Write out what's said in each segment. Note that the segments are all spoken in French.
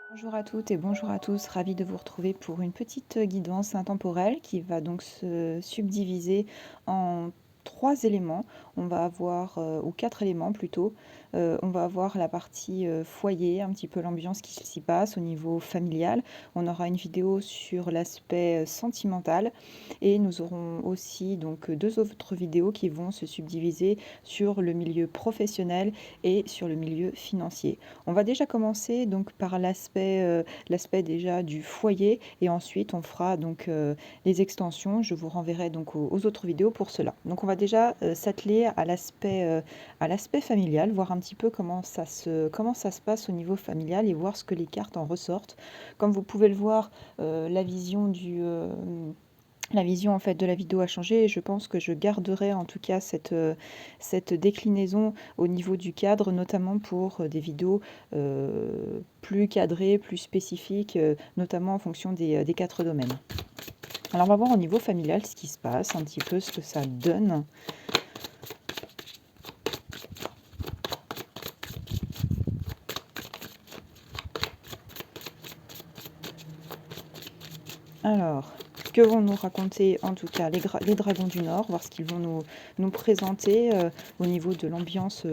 Bonjour à toutes et bonjour à tous, ravie de vous retrouver pour une petite guidance intemporelle qui va donc se subdiviser en 3 éléments. On va avoir, ou 4 éléments plutôt. On va avoir la partie foyer, un petit peu l'ambiance qui s'y passe au niveau familial. On aura une vidéo sur l'aspect sentimental et nous aurons aussi donc 2 autres vidéos qui vont se subdiviser sur le milieu professionnel et sur le milieu financier. On va déjà commencer donc par l'aspect déjà du foyer et ensuite on fera donc les extensions. Je vous renverrai donc aux autres vidéos pour cela. Donc on va déjà s'atteler à l'aspect familial, voir un petit peu comment ça se passe au niveau familial et voir ce que les cartes en ressortent. Comme vous pouvez le voir, la vision la vision en fait de la vidéo a changé et je pense que je garderai en tout cas cette déclinaison au niveau du cadre, notamment pour des vidéos plus cadrées, plus spécifiques, notamment en fonction des 4 domaines. Alors on va voir au niveau familial ce qui se passe, un petit peu ce que ça donne. Alors, que vont nous raconter en tout cas les dragons du Nord, voir ce qu'ils vont nous présenter au niveau de l'ambiance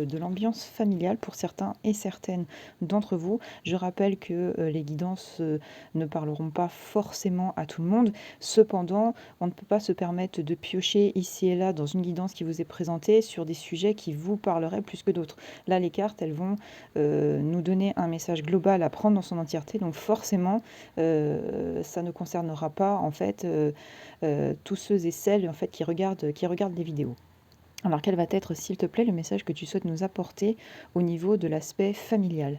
familiale pour certains et certaines d'entre vous. Je rappelle que les guidances ne parleront pas forcément à tout le monde. Cependant, on ne peut pas se permettre de piocher ici et là dans une guidance qui vous est présentée sur des sujets qui vous parleraient plus que d'autres. Là, les cartes, elles vont nous donner un message global à prendre dans son entièreté. Donc forcément, ça ne concernera pas en fait tous ceux et celles en fait qui regardent les vidéos. Alors quel va être, s'il te plaît, le message que tu souhaites nous apporter au niveau de l'aspect familial?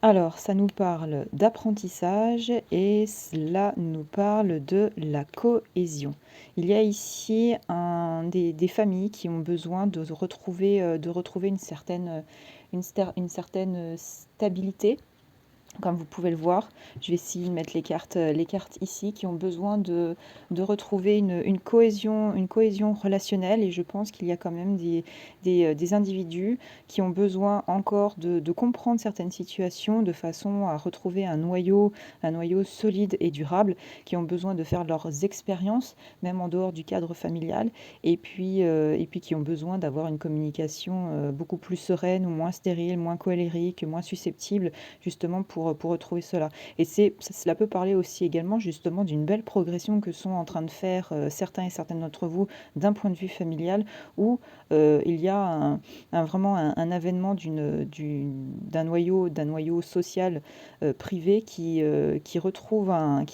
Alors, ça nous parle d'apprentissage et cela nous parle de la cohésion. Il y a ici des familles qui ont besoin de retrouver une certaine stabilité. Comme vous pouvez le voir, je vais essayer de mettre les cartes ici qui ont besoin de retrouver une cohésion relationnelle et je pense qu'il y a quand même des individus qui ont besoin encore de comprendre certaines situations de façon à retrouver un noyau solide et durable, qui ont besoin de faire leurs expériences, même en dehors du cadre familial, et puis qui ont besoin d'avoir une communication beaucoup plus sereine ou moins stérile, moins colérique, moins susceptible, justement pour retrouver cela. Et cela peut parler aussi également justement d'une belle progression que sont en train de faire certains et certaines d'entre vous d'un point de vue familial, où il y a vraiment un avènement d'un noyau social privé qui retrouve un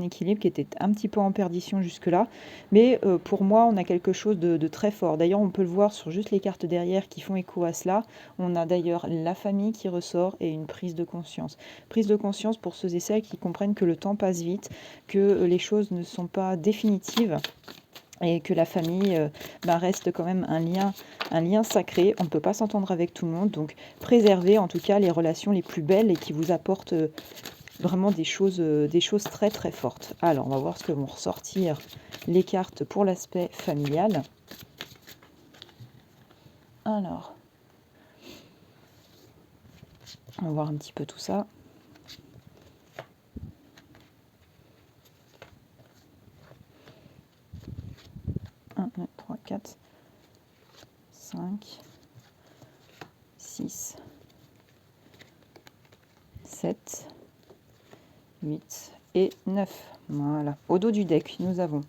équilibre qui était un petit peu en perdition jusque-là. Mais pour moi, on a quelque chose de très fort. D'ailleurs, on peut le voir sur juste les cartes derrière qui font écho à cela. On a d'ailleurs la famille qui ressort et une prise de conscience. Prise de conscience pour ceux et celles qui comprennent que le temps passe vite, que les choses ne sont pas définitives et que la famille reste quand même un lien sacré. On ne peut pas s'entendre avec tout le monde, donc préservez en tout cas les relations les plus belles et qui vous apportent vraiment des choses très très fortes. Alors, on va voir ce que vont ressortir les cartes pour l'aspect familial. Alors, on va voir un petit peu tout ça. 1, 2, 3, 4, 5, 6, 7, 8 et 9. Voilà. Au dos du deck, nous avons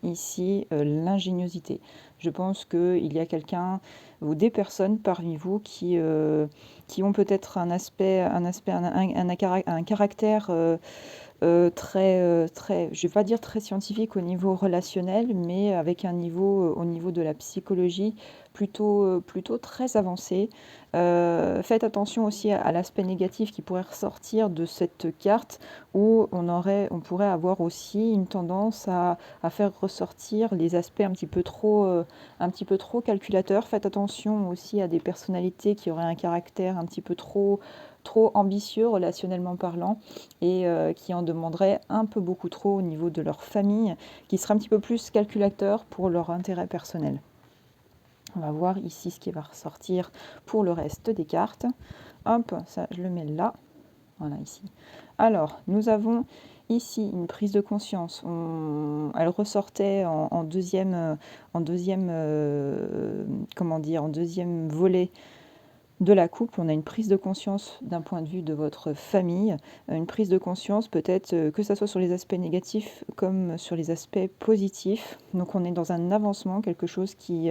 ici l'ingéniosité. Je pense qu'il y a quelqu'un ou des personnes parmi vous qui ont peut-être un caractère très, je vais pas dire très scientifique au niveau relationnel, mais avec un niveau au niveau de la psychologie plutôt très avancé. Faites attention aussi à l'aspect négatif qui pourrait ressortir de cette carte, où on pourrait avoir aussi une tendance à faire ressortir les aspects un petit peu trop calculateurs. Faites attention aussi à des personnalités qui auraient un caractère un petit peu trop ambitieux relationnellement parlant et qui en demanderaient un peu beaucoup trop au niveau de leur famille, qui seraient un petit peu plus calculateurs pour leur intérêt personnel. On va voir ici ce qui va ressortir pour le reste des cartes. hop, ça je le mets là, voilà ici. Alors, nous avons ici une prise de conscience. Elle ressortait en deuxième, comment dire, en deuxième volet de la coupe. On a une prise de conscience d'un point de vue de votre famille, une prise de conscience peut-être que ce soit sur les aspects négatifs comme sur les aspects positifs. Donc on est dans un avancement, quelque chose qui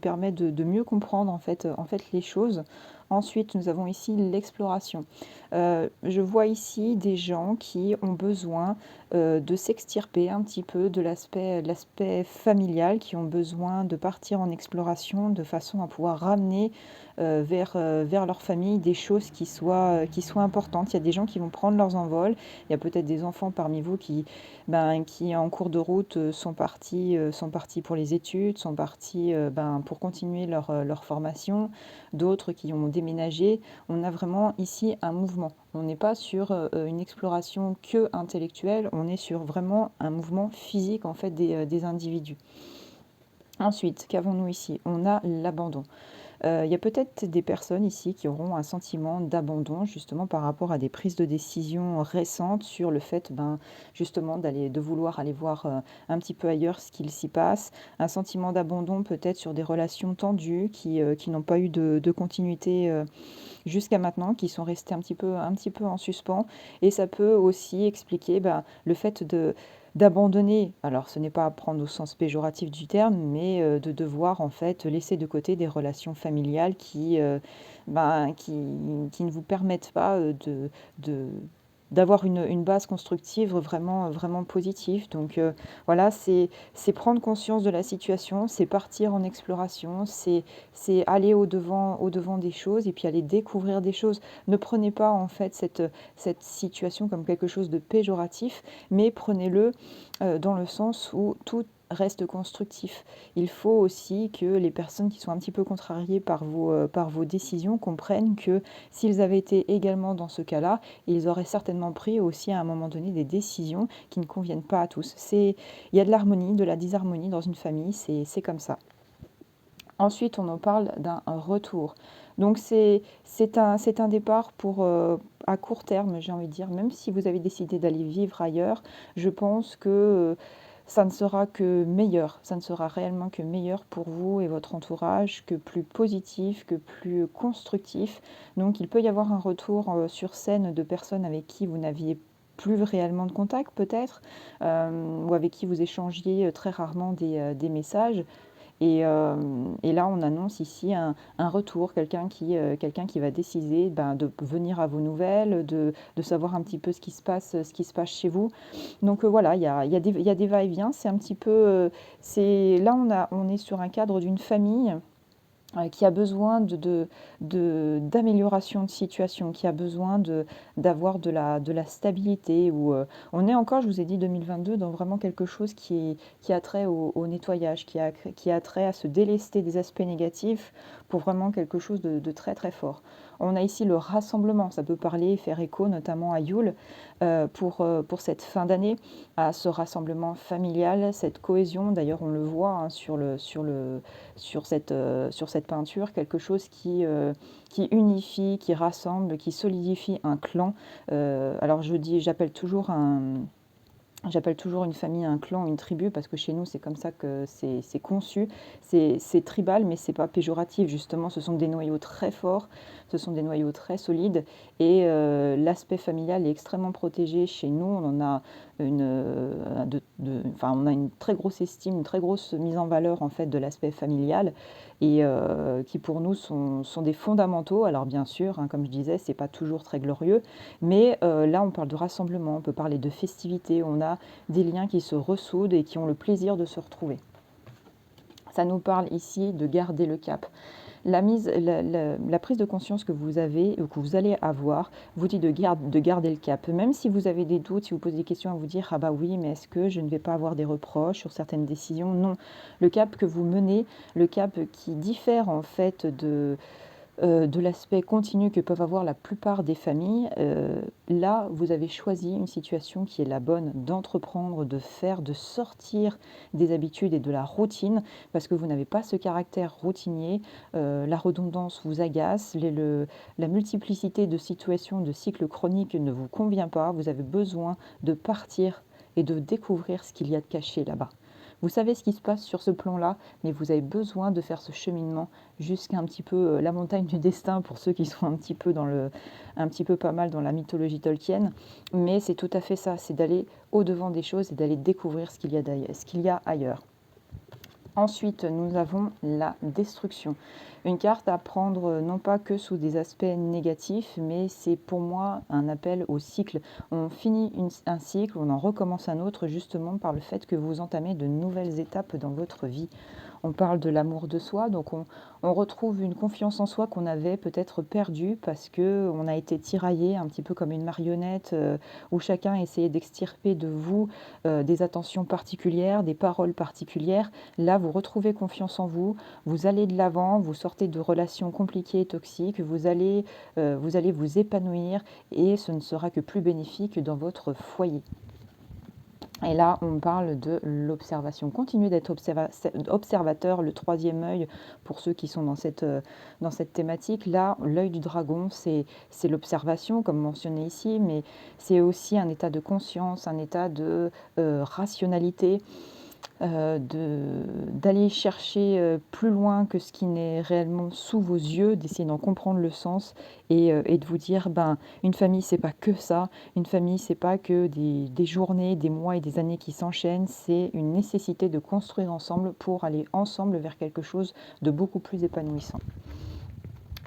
permet de mieux comprendre en fait les choses. Ensuite, nous avons ici l'exploration. Je vois ici des gens qui ont besoin de s'extirper un petit peu de l'aspect familial, qui ont besoin de partir en exploration de façon à pouvoir ramener vers leur famille des choses qui soient importantes. Il y a des gens qui vont prendre leurs envols. Il y a peut-être des enfants parmi vous qui en cours de route sont partis pour les études, sont partis pour continuer leur formation. D'autres qui ont déménagé. On a vraiment ici un mouvement. On n'est pas sur une exploration que intellectuelle, on est sur vraiment un mouvement physique en fait des individus. Ensuite, qu'avons-nous ici? On a l'abandon. Il y a peut-être des personnes ici qui auront un sentiment d'abandon justement par rapport à des prises de décision récentes sur le fait justement de vouloir aller voir un petit peu ailleurs ce qu'il s'y passe. Un sentiment d'abandon peut-être sur des relations tendues qui n'ont pas eu de continuité jusqu'à maintenant, qui sont restées un petit peu en suspens. Et ça peut aussi expliquer le fait d'abandonner, alors ce n'est pas à prendre au sens péjoratif du terme, mais de devoir en fait laisser de côté des relations familiales qui ne vous permettent pas de, d'avoir une base constructive vraiment, vraiment positive. Donc voilà, c'est prendre conscience de la situation, c'est partir en exploration, c'est aller au devant des choses et puis aller découvrir des choses. Ne prenez pas en fait cette situation comme quelque chose de péjoratif, mais prenez-le dans le sens où tout reste constructif. Il faut aussi que les personnes qui sont un petit peu contrariées par vos décisions comprennent que s'ils avaient été également dans ce cas-là, ils auraient certainement pris aussi à un moment donné des décisions qui ne conviennent pas à tous. Il y a de l'harmonie, de la disharmonie dans une famille, c'est comme ça. Ensuite, on en parle d'un retour. Donc c'est un départ à court terme, j'ai envie de dire. Même si vous avez décidé d'aller vivre ailleurs, je pense que ça ne sera que meilleur. Ça ne sera réellement que meilleur pour vous et votre entourage, que plus positif, que plus constructif. Donc il peut y avoir un retour sur scène de personnes avec qui vous n'aviez plus réellement de contact peut-être, ou avec qui vous échangiez très rarement des messages. Et là, on annonce ici un retour, quelqu'un qui va décider de venir à vos nouvelles, de savoir un petit peu ce qui se passe chez vous. Donc voilà, il y a des va-et-vient. C'est un petit peu, là, on est sur un cadre d'une famille qui a besoin d'amélioration de situation, qui a besoin d'avoir de la stabilité. On est encore, je vous ai dit, 2022, dans vraiment quelque chose qui a trait au nettoyage, qui a trait à se délester des aspects négatifs pour vraiment quelque chose de très très fort. On a ici le rassemblement, ça peut parler, faire écho notamment à Yule pour cette fin d'année, à ce rassemblement familial, cette cohésion. D'ailleurs, on le voit sur cette peinture, quelque chose qui unifie, qui rassemble, qui solidifie un clan. Alors j'appelle toujours une famille un clan, une tribu, parce que chez nous, c'est comme ça que c'est conçu. C'est tribal, mais c'est pas péjoratif. Justement, ce sont des noyaux très forts, ce sont des noyaux très solides. Et l'aspect familial est extrêmement protégé chez nous. On en a on a une très grosse estime, une très grosse mise en valeur en fait de l'aspect familial et qui pour nous sont des fondamentaux. Alors bien sûr, comme je disais, c'est pas toujours très glorieux, mais là on parle de rassemblement, on peut parler de festivité, on a des liens qui se ressoudent et qui ont le plaisir de se retrouver. Ça nous parle ici de garder le cap. La prise de conscience que vous avez ou que vous allez avoir vous dit de garder le cap. Même si vous avez des doutes, si vous posez des questions à vous dire ah bah oui, mais est-ce que je ne vais pas avoir des reproches sur certaines décisions? Non. Le cap que vous menez, le cap qui diffère en fait de l'aspect continu que peuvent avoir la plupart des familles, là, vous avez choisi une situation qui est la bonne d'entreprendre, de faire, de sortir des habitudes et de la routine, parce que vous n'avez pas ce caractère routinier, la redondance vous agace, la multiplicité de situations, de cycles chroniques ne vous convient pas, vous avez besoin de partir et de découvrir ce qu'il y a de caché là-bas. Vous savez ce qui se passe sur ce plan-là, mais vous avez besoin de faire ce cheminement jusqu'à un petit peu la montagne du destin pour ceux qui sont un petit peu un petit peu pas mal dans la mythologie Tolkien. Mais c'est tout à fait ça, c'est d'aller au-devant des choses et d'aller découvrir ce qu'il y a ailleurs. Ensuite, nous avons la destruction. Une carte à prendre non pas que sous des aspects négatifs, mais c'est pour moi un appel au cycle. On finit un cycle, on en recommence un autre justement par le fait que vous entamez de nouvelles étapes dans votre vie. On parle de l'amour de soi, donc on retrouve une confiance en soi qu'on avait peut-être perdue parce qu'on a été tiraillé un petit peu comme une marionnette où chacun essayait d'extirper de vous des attentions particulières, des paroles particulières. Là, vous retrouvez confiance en vous, vous allez de l'avant, vous sortez de relations compliquées et toxiques, vous allez vous épanouir et ce ne sera que plus bénéfique dans votre foyer. Et là, on parle de l'observation. Continuez d'être observateur, le troisième œil, pour ceux qui sont dans cette thématique. Là, l'œil du dragon, c'est l'observation, comme mentionné ici, mais c'est aussi un état de conscience, un état de rationalité, d'aller chercher plus loin que ce qui n'est réellement sous vos yeux, d'essayer d'en comprendre le sens et de vous dire, une famille, c'est pas que ça. Une famille, c'est pas que des journées, des mois et des années qui s'enchaînent. C'est une nécessité de construire ensemble pour aller ensemble vers quelque chose de beaucoup plus épanouissant.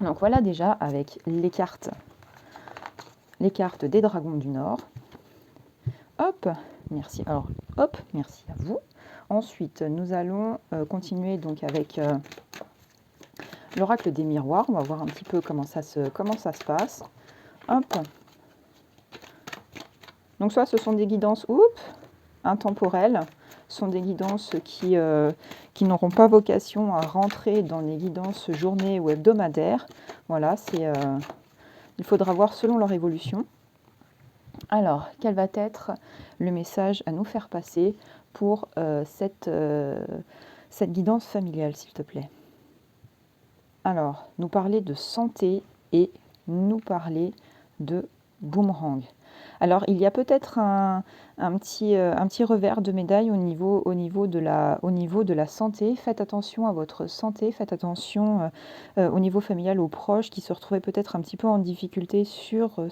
Donc voilà déjà avec les cartes des dragons du Nord. Hop, merci. Alors, hop, merci à vous. Ensuite, nous allons continuer donc avec l'oracle des miroirs. On va voir un petit peu comment ça se passe. Hop. Donc soit ce sont des guidances intemporelles, ce sont des guidances qui n'auront pas vocation à rentrer dans les guidances journée ou hebdomadaires. Voilà, il faudra voir selon leur évolution. Alors, quel va être le message à nous faire passer pour cette guidance familiale, s'il te plaît? Alors, nous parler de santé et nous parler de boomerang. Alors, il y a peut-être un petit revers de médaille au niveau de la santé. Faites attention à votre santé, faites attention au niveau familial, aux proches qui se retrouvaient peut-être un petit peu en difficulté sur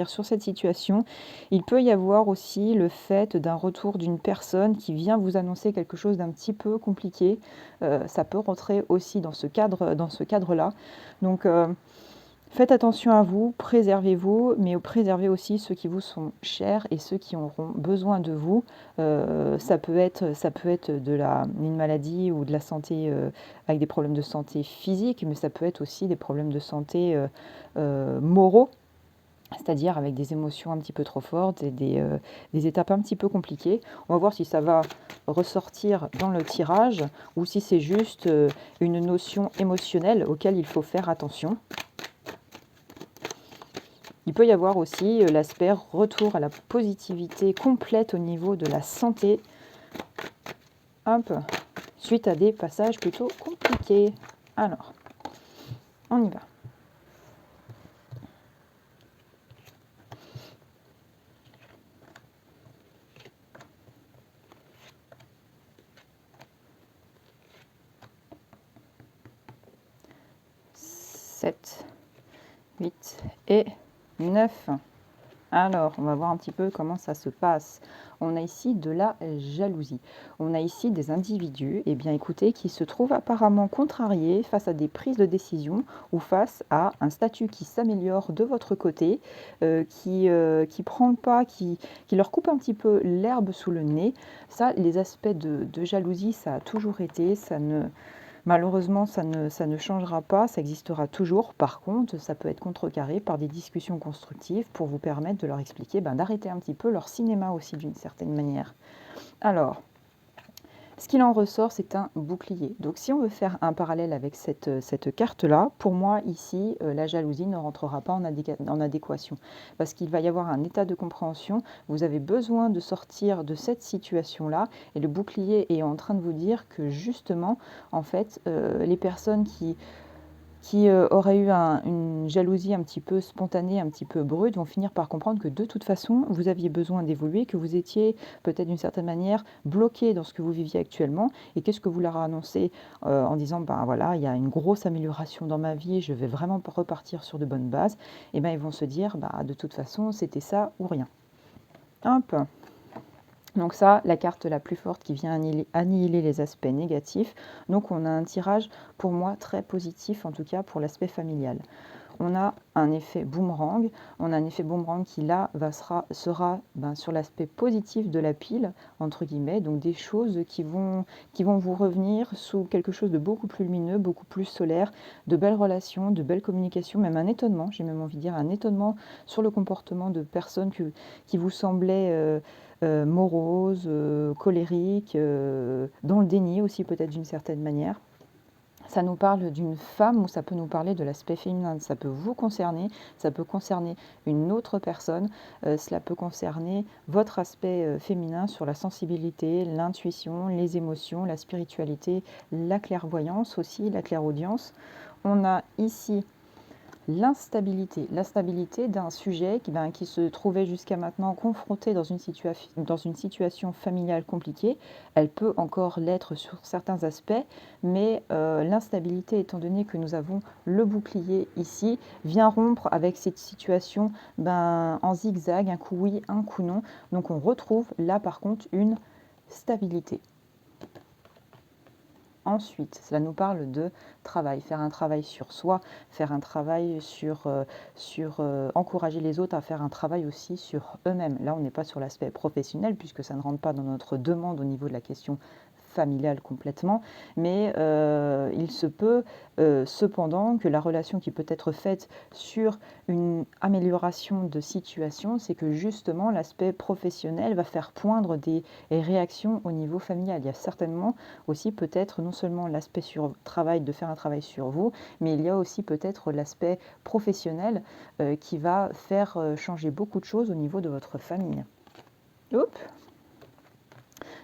sur cette situation. Il peut y avoir aussi le fait d'un retour d'une personne qui vient vous annoncer quelque chose d'un petit peu compliqué. Ça peut rentrer aussi dans ce cadre-là. Donc, faites attention à vous, préservez-vous, mais préservez aussi ceux qui vous sont chers et ceux qui auront besoin de vous. Ça peut être une maladie ou de la santé avec des problèmes de santé physique, mais ça peut être aussi des problèmes de santé moraux, c'est-à-dire avec des émotions un petit peu trop fortes et des étapes un petit peu compliquées. On va voir si ça va ressortir dans le tirage ou si c'est juste une notion émotionnelle auquel il faut faire attention. Il peut y avoir aussi l'aspect retour à la positivité complète au niveau de la santé, suite à des passages plutôt compliqués. Alors, on y va. Sept, 8 et 9. Alors, on va voir un petit peu comment ça se passe. On a ici de la jalousie. On a ici des individus, écoutez, qui se trouvent apparemment contrariés face à des prises de décision ou face à un statut qui s'améliore de votre côté, qui prend le pas, qui leur coupe un petit peu l'herbe sous le nez. Ça, les aspects de jalousie, ça a toujours été, malheureusement, ça ne changera pas, ça existera toujours. Par contre, ça peut être contrecarré par des discussions constructives pour vous permettre de leur expliquer, d'arrêter un petit peu leur cinéma aussi d'une certaine manière. Alors, Ce qu'il en ressort, c'est un bouclier. Donc si on veut faire un parallèle avec cette carte-là, pour moi, ici, la jalousie ne rentrera pas en adéquation. Parce qu'il va y avoir un état de compréhension. Vous avez besoin de sortir de cette situation-là. Et le bouclier est en train de vous dire que justement, en fait, les personnes qui auraient eu une jalousie un petit peu spontanée, un petit peu brute, vont finir par comprendre que de toute façon, vous aviez besoin d'évoluer, que vous étiez peut-être d'une certaine manière bloqué dans ce que vous viviez actuellement. Et qu'est-ce que vous leur annoncez en disant, ben voilà, il y a une grosse amélioration dans ma vie, je vais vraiment repartir sur de bonnes bases. Et bien ils vont se dire, bah, de toute façon, c'était ça ou rien. Hop. Donc ça, la carte la plus forte qui vient annihiler les aspects négatifs. Donc on a un tirage pour moi très positif, en tout cas pour l'aspect familial. On a un effet boomerang. On a un effet boomerang qui là sera sur l'aspect positif de la pile, entre guillemets, donc des choses qui vont vous revenir sous quelque chose de beaucoup plus lumineux, beaucoup plus solaire, de belles relations, de belles communications, même un étonnement, j'ai même envie de dire un étonnement sur le comportement de personnes qui vous semblaient moroses, colériques, dans le déni aussi peut-être d'une certaine manière. Ça nous parle d'une femme ou ça peut nous parler de l'aspect féminin. Ça peut vous concerner, ça peut concerner une autre personne, cela peut concerner votre aspect féminin sur la sensibilité, l'intuition, les émotions, la spiritualité, la clairvoyance aussi, la clairaudience. On a ici l'instabilité d'un sujet qui se trouvait jusqu'à maintenant confronté dans une situation familiale compliquée. Elle peut encore l'être sur certains aspects, mais l'instabilité, étant donné que nous avons le bouclier ici, vient rompre avec cette situation en zigzag, un coup oui, un coup non. Donc on retrouve là par contre une stabilité. Ensuite, cela nous parle de travail, faire un travail sur soi, faire un travail sur encourager les autres à faire un travail aussi sur eux-mêmes. Là, on n'est pas sur l'aspect professionnel puisque ça ne rentre pas dans notre demande au niveau de la question familiale complètement, mais il se peut cependant que la relation qui peut être faite sur une amélioration de situation, c'est que justement l'aspect professionnel va faire poindre des réactions au niveau familial. Il y a certainement aussi peut-être non seulement l'aspect sur travail, de faire un travail sur vous, mais il y a aussi peut-être l'aspect professionnel qui va faire changer beaucoup de choses au niveau de votre famille. Oups.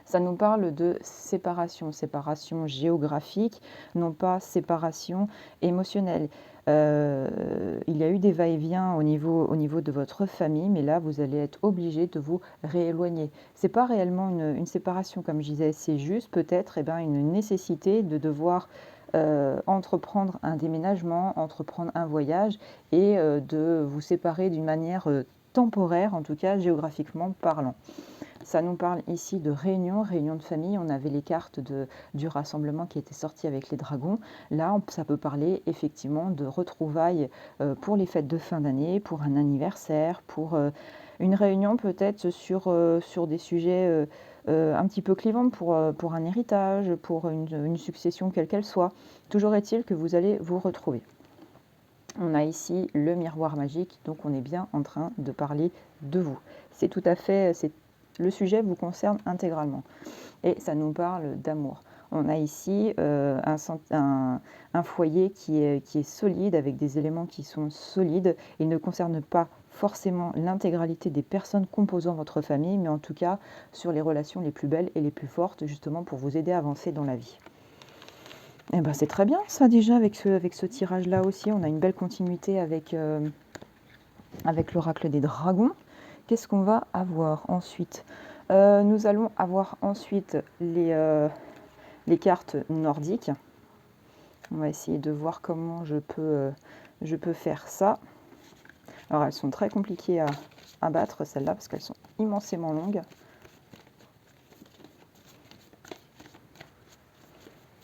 Ça nous parle de séparation, séparation géographique, non pas séparation émotionnelle. Il y a eu des va-et-vient au niveau de votre famille, mais là, vous allez être obligé de vous rééloigner. Ce n'est pas réellement une séparation, comme je disais, c'est juste peut-être une nécessité de devoir entreprendre un déménagement, entreprendre un voyage et de vous séparer d'une manière temporaire, en tout cas géographiquement parlant. Ça nous parle ici de réunion de famille. On avait les cartes du rassemblement qui étaient sorties avec les dragons. Là, ça peut parler effectivement de retrouvailles pour les fêtes de fin d'année, pour un anniversaire, pour une réunion peut-être sur des sujets un petit peu clivants pour un héritage, pour une succession quelle qu'elle soit. Toujours est-il que vous allez vous retrouver. On a ici le miroir magique, donc on est bien en train de parler de vous. C'est tout à fait... Le sujet vous concerne intégralement et ça nous parle d'amour. On a ici un foyer qui est solide, avec des éléments qui sont solides. Il ne concerne pas forcément l'intégralité des personnes composant votre famille, mais en tout cas sur les relations les plus belles et les plus fortes, justement pour vous aider à avancer dans la vie. Et c'est très bien ça déjà, avec ce tirage-là aussi. On a une belle continuité avec l'oracle des dragons. Qu'est-ce qu'on va avoir ensuite ? Nous allons avoir ensuite les cartes nordiques. On va essayer de voir comment je peux faire ça. Alors elles sont très compliquées à battre celles-là parce qu'elles sont immensément longues.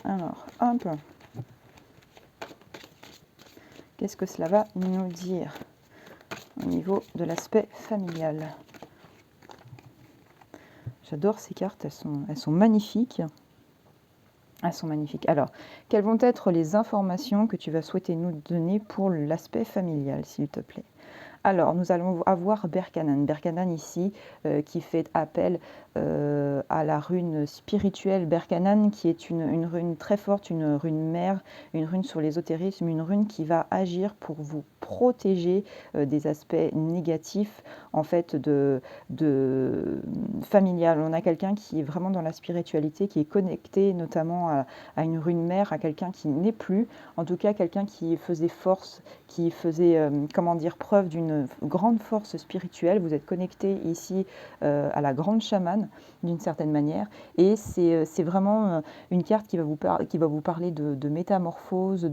Alors, hop. Qu'est-ce que cela va nous dire au niveau de l'aspect familial ? J'adore ces cartes, elles sont magnifiques. Elles sont magnifiques. Alors, quelles vont être les informations que tu vas souhaiter nous donner pour l'aspect familial, s'il te plaît ? Alors, nous allons avoir Berkanan. Berkanan ici, qui fait appel à la rune spirituelle Berkanan, qui est une rune très forte, une rune mère, une rune sur l'ésotérisme, une rune qui va agir pour vous protéger des aspects négatifs, en fait, de familial. On a quelqu'un qui est vraiment dans la spiritualité, qui est connecté notamment à une rune mère, à quelqu'un qui n'est plus, en tout cas quelqu'un qui faisait force, qui faisait, comment dire, preuve d'une grande force spirituelle. Vous êtes connecté ici à la grande chamane, d'une certaine manière. Et c'est vraiment une carte qui va vous parler de métamorphose,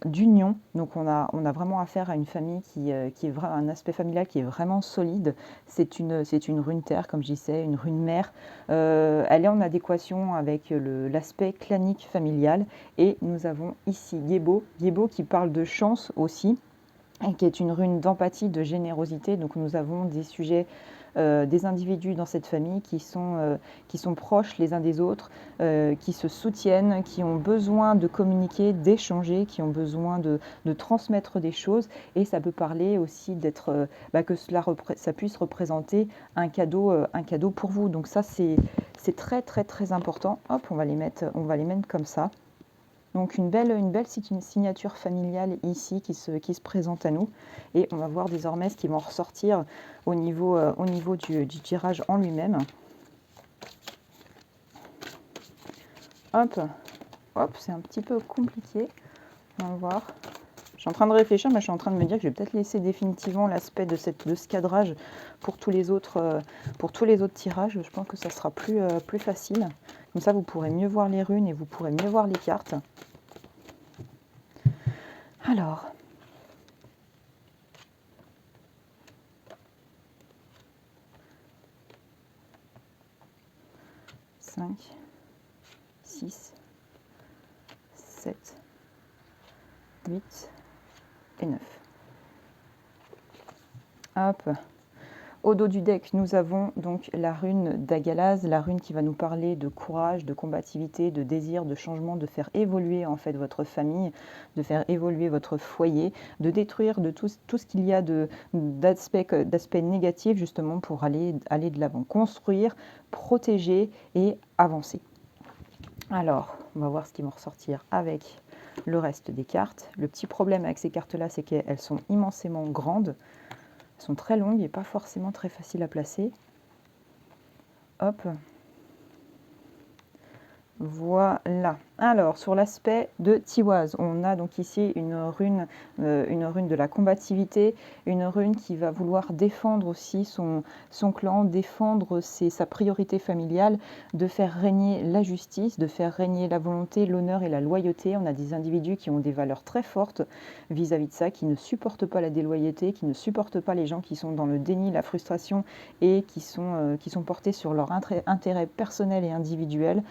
d'union. Donc on a vraiment affaire à une famille qui est vraiment un aspect familial qui est vraiment solide. C'est une rune terre, comme je disais, une rune mère. Elle est en adéquation avec l'aspect clanique familial. Et nous avons ici Yebo, Yebo qui parle de chance aussi, et qui est une rune d'empathie, de générosité. Donc nous avons des sujets, des individus dans cette famille qui sont proches les uns des autres, qui se soutiennent, qui ont besoin de communiquer, d'échanger, qui ont besoin de transmettre des choses. Et ça peut parler aussi d'être, que ça puisse représenter un cadeau pour vous. Donc ça, c'est très très très important. Hop, on va les mettre comme ça. Donc une belle signature familiale ici qui se présente à nous. Et on va voir désormais ce qui va ressortir au niveau du tirage en lui-même. Hop, hop, c'est un petit peu compliqué. On va voir. Je suis en train de réfléchir, mais je suis en train de me dire que je vais peut-être laisser définitivement l'aspect de ce cadrage pour tous les autres tirages. Je pense que ça sera plus facile. Comme ça, vous pourrez mieux voir les runes et vous pourrez mieux voir les cartes. Alors, cinq, 6, 7, 8 et 9. Hop. Au dos du deck, nous avons donc la rune d'Agalaz, la rune qui va nous parler de courage, de combativité, de désir, de changement, de faire évoluer en fait votre famille, de faire évoluer votre foyer, de détruire de tout ce qu'il y a d'aspects négatifs justement pour aller de l'avant, construire, protéger et avancer. Alors, on va voir ce qui va ressortir avec le reste des cartes. Le petit problème avec ces cartes-là, c'est qu'elles sont immensément grandes. Elles sont très longues et pas forcément très faciles à placer. Hop. Voilà. Alors, sur l'aspect de Tiwaz, on a donc ici une rune de la combativité, une rune qui va vouloir défendre aussi son clan, défendre sa priorité familiale, de faire régner la justice, de faire régner la volonté, l'honneur et la loyauté. On a des individus qui ont des valeurs très fortes vis-à-vis de ça, qui ne supportent pas la déloyauté, qui ne supportent pas les gens qui sont dans le déni, la frustration et qui sont portés sur leur intérêt personnel et individuel.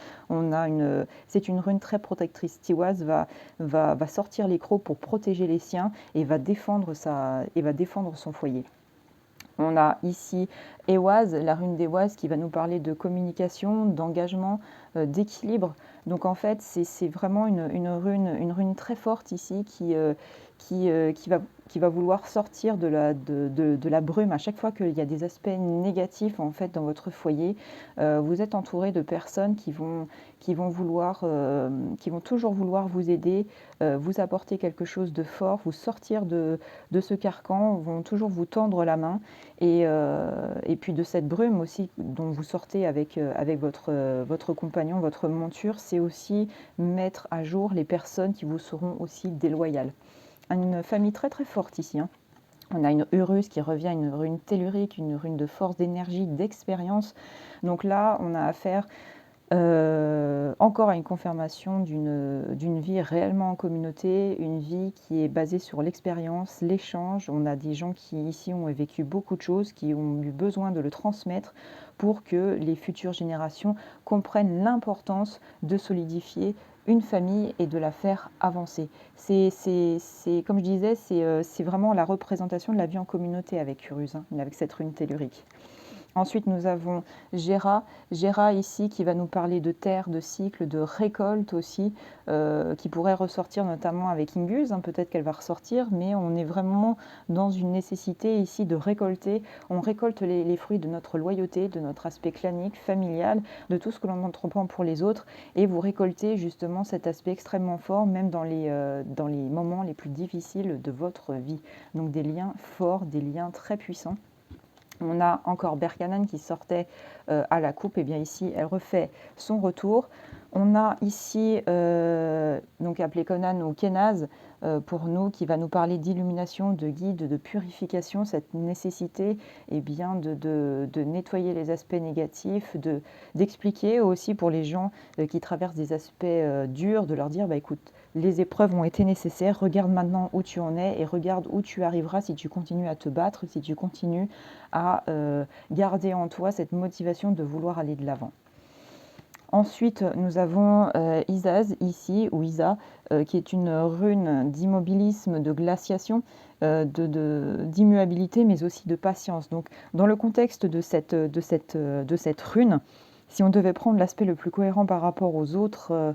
C'est une rune très protectrice. Tiwaz va sortir les crocs pour protéger les siens et va défendre son foyer. On a ici Ewaz, la rune d'Ewaz qui va nous parler de communication, d'engagement, d'équilibre. Donc en fait, c'est vraiment une rune très forte ici qui va vouloir sortir de la brume. À chaque fois qu'il y a des aspects négatifs en fait dans votre foyer, vous êtes entouré de personnes qui vont toujours vouloir vous aider, vous apporter quelque chose de fort, vous sortir de ce carcan, vont toujours vous tendre la main. Et puis de cette brume aussi dont vous sortez avec votre compagnon, votre monture, c'est aussi mettre à jour les personnes qui vous seront aussi déloyales. Une famille très très forte ici, hein. On a une Urus qui revient, une rune tellurique, une rune de force, d'énergie, d'expérience. Donc là, on a affaire encore à une confirmation d'une vie réellement en communauté, une vie qui est basée sur l'expérience, l'échange. On a des gens qui ici ont vécu beaucoup de choses, qui ont eu besoin de le transmettre pour que les futures générations comprennent l'importance de solidifier une famille et de la faire avancer. Comme je disais, c'est vraiment la représentation de la vie en communauté avec Urus, hein, avec cette rune tellurique. Ensuite, nous avons Gera. Gera ici qui va nous parler de terre, de cycle, de récolte aussi, qui pourrait ressortir notamment avec Ingus, hein, peut-être qu'elle va ressortir, mais on est vraiment dans une nécessité ici de récolter. On récolte les fruits de notre loyauté, de notre aspect clanique, familial, de tout ce que l'on entreprend pour les autres, et vous récoltez justement cet aspect extrêmement fort, même dans les moments les plus difficiles de votre vie. Donc des liens forts, des liens très puissants. On a encore Berkanan qui sortait à la coupe, et bien ici elle refait son retour. On a ici donc appelé Conan ou Kenaz pour nous, qui va nous parler d'illumination, de guide, de purification, cette nécessité bien, de nettoyer les aspects négatifs, d'expliquer aussi pour les gens qui traversent des aspects durs, de leur dire bah, écoute, les épreuves ont été nécessaires, regarde maintenant où tu en es et regarde où tu arriveras si tu continues à te battre, si tu continues à garder en toi cette motivation de vouloir aller de l'avant. Ensuite, nous avons Isaz ici, ou Isa, qui est une rune d'immobilisme, de glaciation, d'immuabilité, mais aussi de patience. Donc, dans le contexte de cette rune, si on devait prendre l'aspect le plus cohérent par rapport aux autres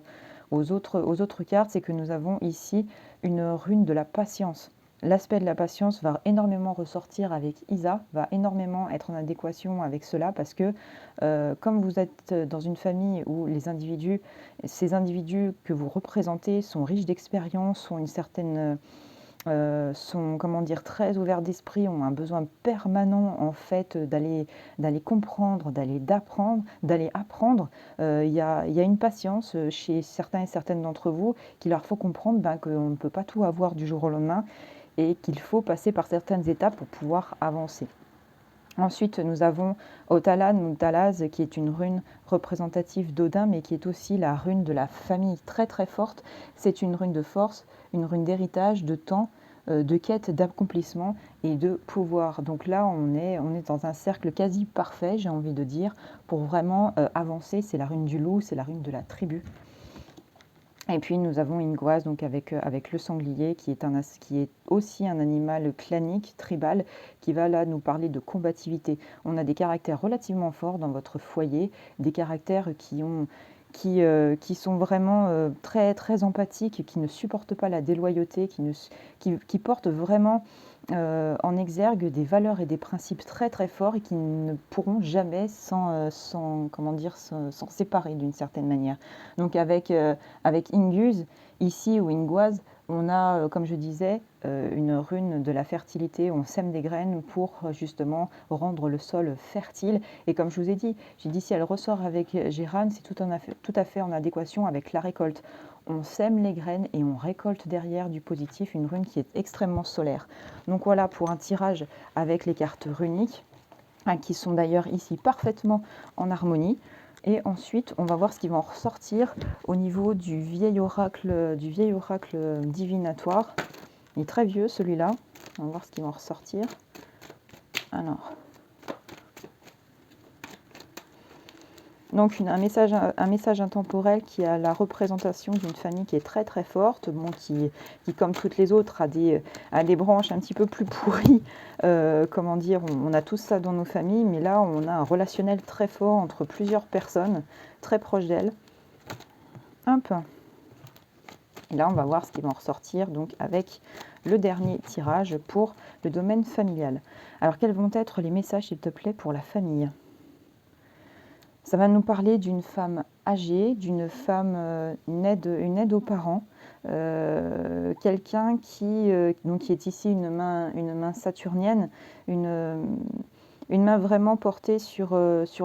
cartes, c'est que nous avons ici une rune de la patience. L'aspect de la patience va énormément ressortir avec Isa, va énormément être en adéquation avec cela, parce que comme vous êtes dans une famille où ces individus que vous représentez sont riches d'expérience, sont comment dire, très ouverts d'esprit, ont un besoin permanent en fait d'aller comprendre, d'aller apprendre. Il y a une patience chez certains et certaines d'entre vous qui leur faut comprendre qu'on ne peut pas tout avoir du jour au lendemain et qu'il faut passer par certaines étapes pour pouvoir avancer. Ensuite, nous avons Otalan ou Talaz, qui est une rune représentative d'Odin, mais qui est aussi la rune de la famille très très forte. C'est une rune de force, une rune d'héritage, de temps, de quête, d'accomplissement et de pouvoir. Donc là, on est dans un cercle quasi parfait, j'ai envie de dire, pour vraiment avancer. C'est la rune du loup, c'est la rune de la tribu. Et puis nous avons Ingoise, donc avec le sanglier, qui est aussi un animal clanique, tribal, qui va là nous parler de combativité. On a des caractères relativement forts dans votre foyer, des caractères qui sont vraiment très, très empathiques, qui ne supportent pas la déloyauté, qui portent vraiment en exergue des valeurs et des principes très très forts et qui ne pourront jamais s'en séparer d'une certaine manière. Donc avec Ingus, ici, ou Ingoise, on a, comme je disais, une rune de la fertilité. On sème des graines pour justement rendre le sol fertile. Et comme je vous ai dit, j'ai dit si elle ressort avec Gérane, c'est tout à fait en adéquation avec la récolte. On sème les graines et on récolte derrière du positif, une rune qui est extrêmement solaire. Donc voilà pour un tirage avec les cartes runiques, qui sont d'ailleurs ici parfaitement en harmonie. Et ensuite, on va voir ce qui va en ressortir au niveau du vieil oracle divinatoire. Il est très vieux celui-là. On va voir ce qui va en ressortir. Alors, donc un message intemporel qui a la représentation d'une famille qui est très très forte, bon, qui comme toutes les autres a des branches un petit peu plus pourries. Comment dire, on a tous ça dans nos familles, mais là on a un relationnel très fort entre plusieurs personnes très proches d'elles. Hop. Et là on va voir ce qui va en ressortir donc avec le dernier tirage pour le domaine familial. Alors quels vont être les messages s'il te plaît pour la famille ? Ça va nous parler d'une femme âgée, d'une femme, une aide aux parents, quelqu'un qui est ici une main saturnienne, une main vraiment portée sur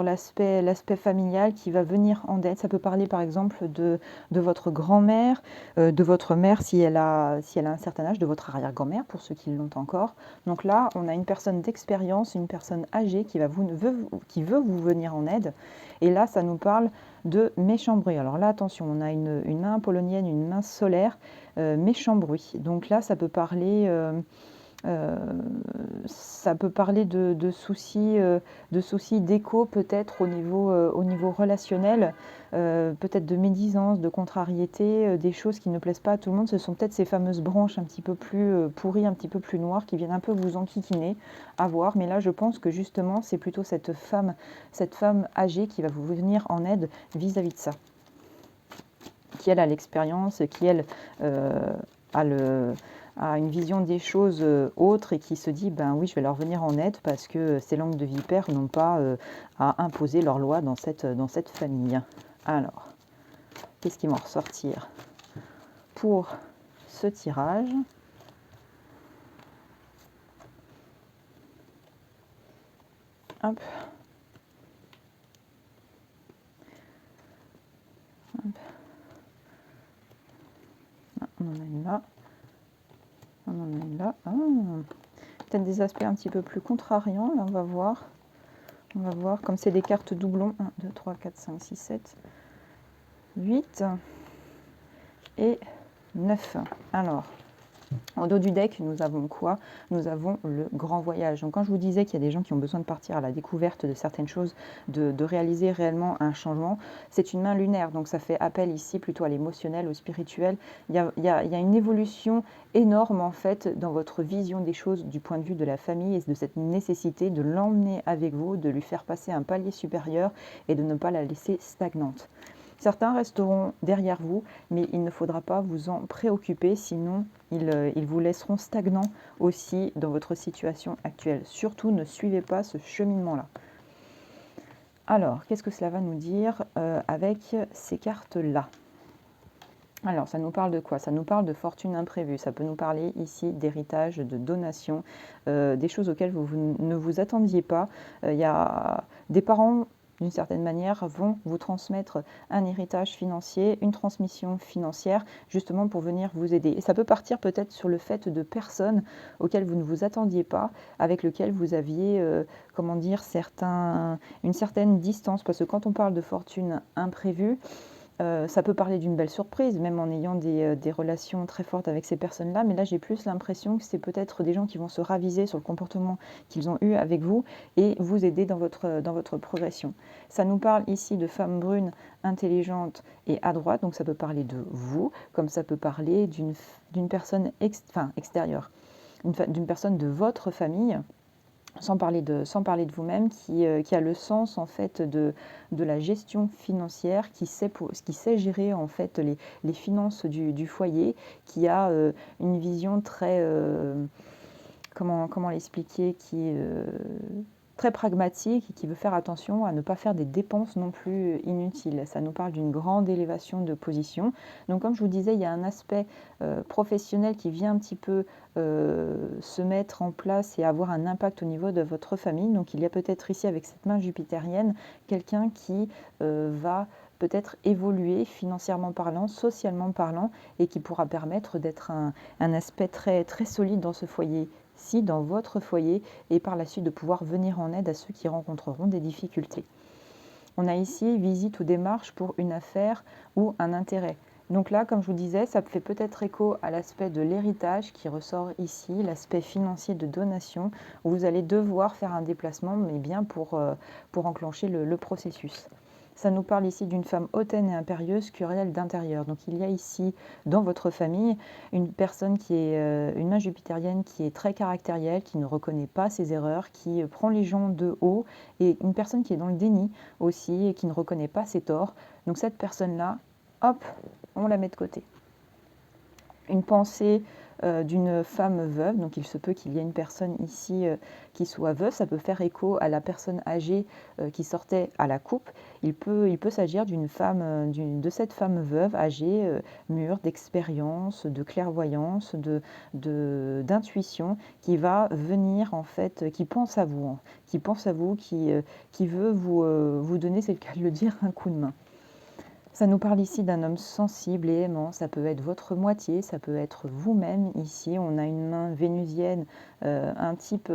l'aspect familial qui va venir en aide. Ça peut parler par exemple de votre grand-mère, de votre mère si elle a un certain âge, de votre arrière-grand-mère pour ceux qui l'ont encore. Donc là, on a une personne d'expérience, une personne âgée qui veut vous venir en aide. Et là, ça nous parle de méchant bruit. Alors là, attention, on a une main apollonienne, une main solaire, méchant bruit. Donc là, ça peut parler Ça peut parler de soucis d'écho peut-être au niveau relationnel, peut-être de médisance, de contrariété, des choses qui ne plaisent pas à tout le monde. Ce sont peut-être ces fameuses branches un petit peu plus pourries, un petit peu plus noires, qui viennent un peu vous enquiquiner à voir. Mais là, je pense que justement, c'est plutôt cette femme âgée qui va vous venir en aide vis-à-vis de ça, qui elle a l'expérience, qui elle a a une vision des choses autre et qui se dit ben oui, je vais leur venir en aide parce que ces langues de vipère n'ont pas à imposer leurs lois dans cette famille. Alors, qu'est-ce qui va en ressortir pour ce tirage? Hop. Hop. Ah, on en a une là. On en a une là. Ah. Peut-être des aspects un petit peu plus contrariants, là on va voir. On va voir, comme c'est des cartes doublons. 1, 2, 3, 4, 5, 6, 7, 8 et 9. Alors, au dos du deck, nous avons quoi? Nous avons le grand voyage. Donc quand je vous disais qu'il y a des gens qui ont besoin de partir à la découverte de certaines choses, de réaliser réellement un changement, c'est une main lunaire. Donc ça fait appel ici plutôt à l'émotionnel, au spirituel. Il y a une évolution énorme en fait dans votre vision des choses du point de vue de la famille et de cette nécessité de l'emmener avec vous, de lui faire passer un palier supérieur et de ne pas la laisser stagnante. Certains resteront derrière vous, mais il ne faudra pas vous en préoccuper, sinon ils vous laisseront stagnants aussi dans votre situation actuelle. Surtout, ne suivez pas ce cheminement-là. Alors, qu'est-ce que cela va nous dire avec ces cartes-là? Alors, ça nous parle de quoi? Ça nous parle de fortune imprévue. Ça peut nous parler ici d'héritage, de donation, des choses auxquelles vous ne vous attendiez pas. Il y a des parents, d'une certaine manière, vont vous transmettre un héritage financier, une transmission financière, justement pour venir vous aider. Et ça peut partir peut-être sur le fait de personnes auxquelles vous ne vous attendiez pas, avec lesquelles vous aviez, comment dire, une certaine distance. Parce que quand on parle de fortune imprévue, ça peut parler d'une belle surprise, même en ayant des relations très fortes avec ces personnes-là, mais là j'ai plus l'impression que c'est peut-être des gens qui vont se raviser sur le comportement qu'ils ont eu avec vous et vous aider dans votre progression. Ça nous parle ici de femmes brunes, intelligentes et adroites, donc ça peut parler de vous, comme ça peut parler d'une personne extérieure, d'une personne de votre famille, sans parler de vous-même, qui a le sens en fait de la gestion financière, qui sait gérer en fait les finances du foyer, qui a une vision très, comment l'expliquer, qui est très pragmatique et qui veut faire attention à ne pas faire des dépenses non plus inutiles. Ça nous parle d'une grande élévation de position. Donc comme je vous disais, il y a un aspect professionnel qui vient un petit peu se mettre en place et avoir un impact au niveau de votre famille. Donc il y a peut-être ici avec cette main jupitérienne quelqu'un qui va peut-être évoluer financièrement parlant, socialement parlant, et qui pourra permettre d'être un aspect très, très solide dans ce foyer dans votre foyer, et par la suite de pouvoir venir en aide à ceux qui rencontreront des difficultés. On a ici visite ou démarche pour une affaire ou un intérêt. Donc là, comme je vous disais, ça fait peut-être écho à l'aspect de l'héritage qui ressort ici, l'aspect financier de donation, où vous allez devoir faire un déplacement, mais bien pour enclencher le processus. Ça nous parle ici d'une femme hautaine et impérieuse, curielle d'intérieur. Donc il y a ici, dans votre famille, une personne qui est une main jupitérienne qui est très caractérielle, qui ne reconnaît pas ses erreurs, qui prend les gens de haut, et une personne qui est dans le déni aussi et qui ne reconnaît pas ses torts. Donc cette personne-là, hop, on la met de côté. Une pensée d'une femme veuve, donc il se peut qu'il y ait une personne ici qui soit veuve, ça peut faire écho à la personne âgée qui sortait à la coupe. Il peut s'agir d'une femme, de cette femme veuve âgée, mûre, d'expérience, de clairvoyance, d'intuition, qui va venir en fait, qui pense à vous, hein, qui veut vous donner, c'est le cas de le dire, un coup de main. Ça nous parle ici d'un homme sensible et aimant, ça peut être votre moitié, ça peut être vous-même. Ici, on a une main vénusienne, un type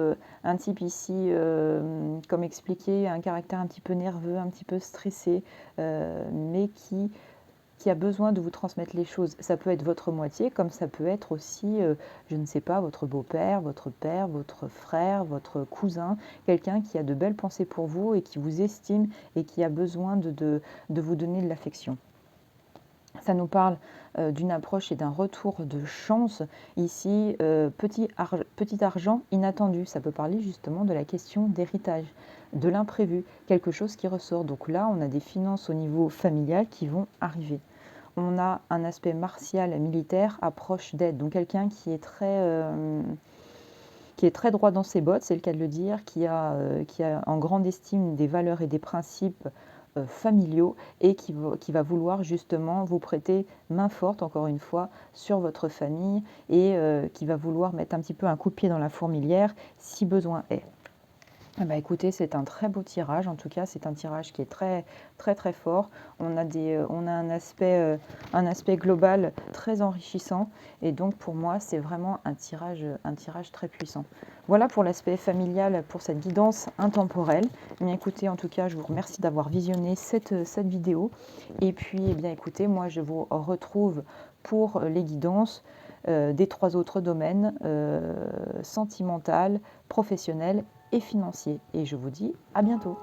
ici, comme expliqué, un caractère un petit peu nerveux, un petit peu stressé, mais qui qui a besoin de vous transmettre les choses. Ça peut être votre moitié, comme ça peut être aussi, je ne sais pas, votre beau-père, votre père, votre frère, votre cousin, quelqu'un qui a de belles pensées pour vous et qui vous estime et qui a besoin de vous donner de l'affection. Ça nous parle d'une approche et d'un retour de chance. Ici, petit argent inattendu. Ça peut parler justement de la question d'héritage, de l'imprévu, quelque chose qui ressort. Donc là, on a des finances au niveau familial qui vont arriver. On a un aspect martial, militaire, approche d'aide. Donc quelqu'un qui est très droit dans ses bottes, c'est le cas de le dire, qui a en grande estime des valeurs et des principes familiaux et qui va vouloir justement vous prêter main forte, encore une fois, sur votre famille et qui va vouloir mettre un petit peu un coup de pied dans la fourmilière si besoin est. Eh ben, écoutez, c'est un très beau tirage. En tout cas, c'est un tirage qui est très, très, très fort. On a un aspect global très enrichissant. Et donc, pour moi, c'est vraiment un tirage très puissant. Voilà pour l'aspect familial, pour cette guidance intemporelle. Eh bien, écoutez, en tout cas, je vous remercie d'avoir visionné cette vidéo. Et puis, eh bien, écoutez, moi, je vous retrouve pour les guidances des 3 autres domaines, sentimental, professionnel et financier. Et je vous dis à bientôt.